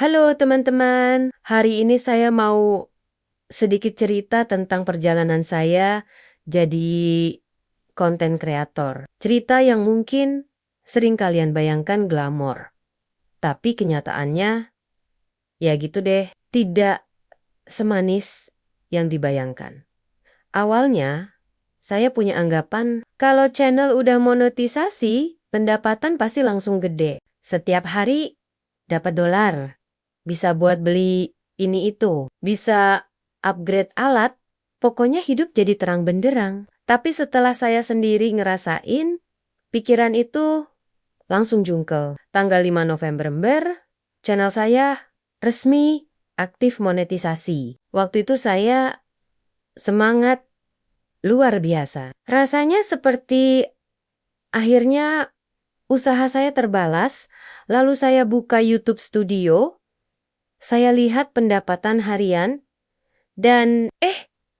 Halo teman-teman, hari ini saya mau sedikit cerita tentang perjalanan saya jadi konten kreator. Cerita yang mungkin sering kalian bayangkan glamor, tapi kenyataannya ya gitu deh, tidak semanis yang dibayangkan. Awalnya, saya punya anggapan kalau channel udah monetisasi, pendapatan pasti langsung gede. Setiap hari dapat dolar. Bisa buat beli ini itu, bisa upgrade alat, pokoknya hidup jadi terang benderang. Tapi setelah saya sendiri ngerasain, pikiran itu langsung jungkel. Tanggal 5 November, channel saya resmi aktif monetisasi. Waktu itu saya semangat luar biasa. Rasanya seperti akhirnya usaha saya terbalas, lalu saya buka YouTube Studio. Saya lihat pendapatan harian dan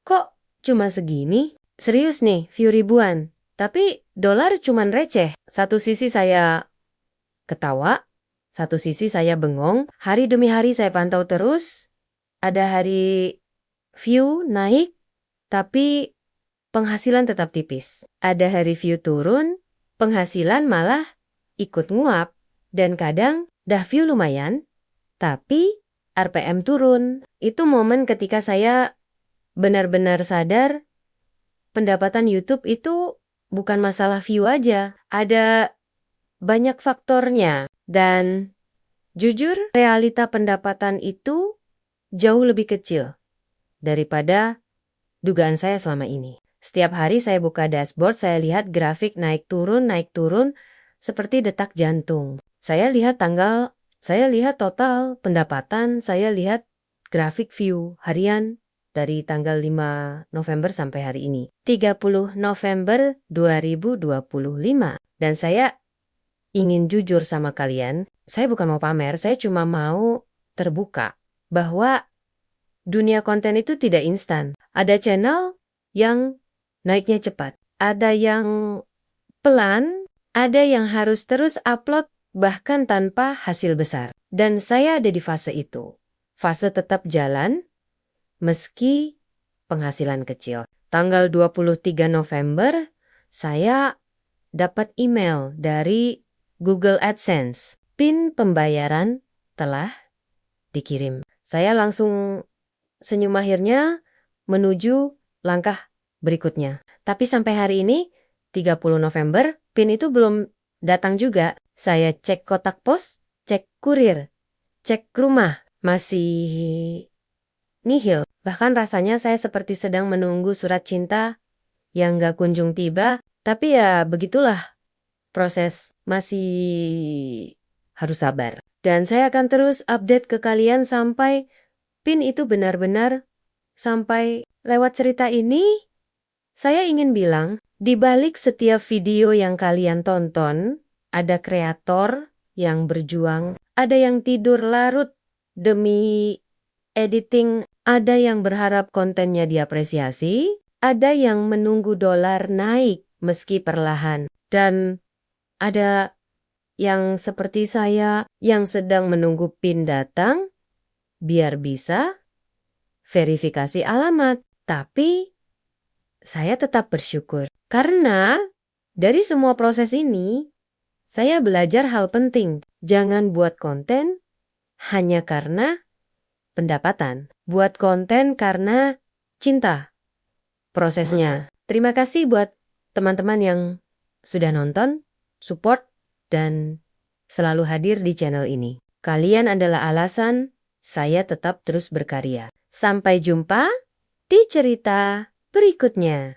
kok cuma segini? Serius nih, view ribuan. Tapi dolar cuman receh. Satu sisi saya ketawa, satu sisi saya bengong. Hari demi hari saya pantau terus. Ada hari view naik, tapi penghasilan tetap tipis. Ada hari view turun, penghasilan malah ikut nguap. Dan kadang dah view lumayan, tapi RPM turun. Itu momen ketika saya benar-benar sadar pendapatan YouTube itu bukan masalah view aja. Ada banyak faktornya. Dan jujur, realita pendapatan itu jauh lebih kecil daripada dugaan saya selama ini. Setiap hari saya buka dashboard, saya lihat grafik naik turun, seperti detak jantung. Saya lihat tanggal, saya lihat total pendapatan, saya lihat grafik view harian dari tanggal 5 November sampai hari ini. 30 November 2025. Dan saya ingin jujur sama kalian, saya bukan mau pamer, saya cuma mau terbuka bahwa dunia konten itu tidak instan. Ada channel yang naiknya cepat, ada yang pelan, ada yang harus terus upload bahkan tanpa hasil besar. Dan saya ada di fase itu. Fase tetap jalan meski penghasilan kecil. Tanggal 23 November, saya dapat email dari Google AdSense. PIN pembayaran telah dikirim. Saya langsung senyum akhirnya menuju langkah berikutnya. Tapi sampai hari ini, 30 November, PIN itu belum datang juga. Saya cek kotak pos, cek kurir, cek rumah, masih nihil. Bahkan rasanya saya seperti sedang menunggu surat cinta yang gak kunjung tiba. Tapi ya begitulah proses, masih harus sabar. Dan saya akan terus update ke kalian sampai PIN itu benar-benar sampai lewat cerita ini. Saya ingin bilang, di balik setiap video yang kalian tonton, ada kreator yang berjuang, ada yang tidur larut demi editing, ada yang berharap kontennya diapresiasi, ada yang menunggu dolar naik meski perlahan, dan ada yang seperti saya yang sedang menunggu PIN datang biar bisa verifikasi alamat. Tapi saya tetap bersyukur karena dari semua proses ini saya belajar hal penting. Jangan buat konten hanya karena pendapatan. Buat konten karena cinta prosesnya. Terima kasih buat teman-teman yang sudah nonton, support, dan selalu hadir di channel ini. Kalian adalah alasan saya tetap terus berkarya. Sampai jumpa di cerita berikutnya.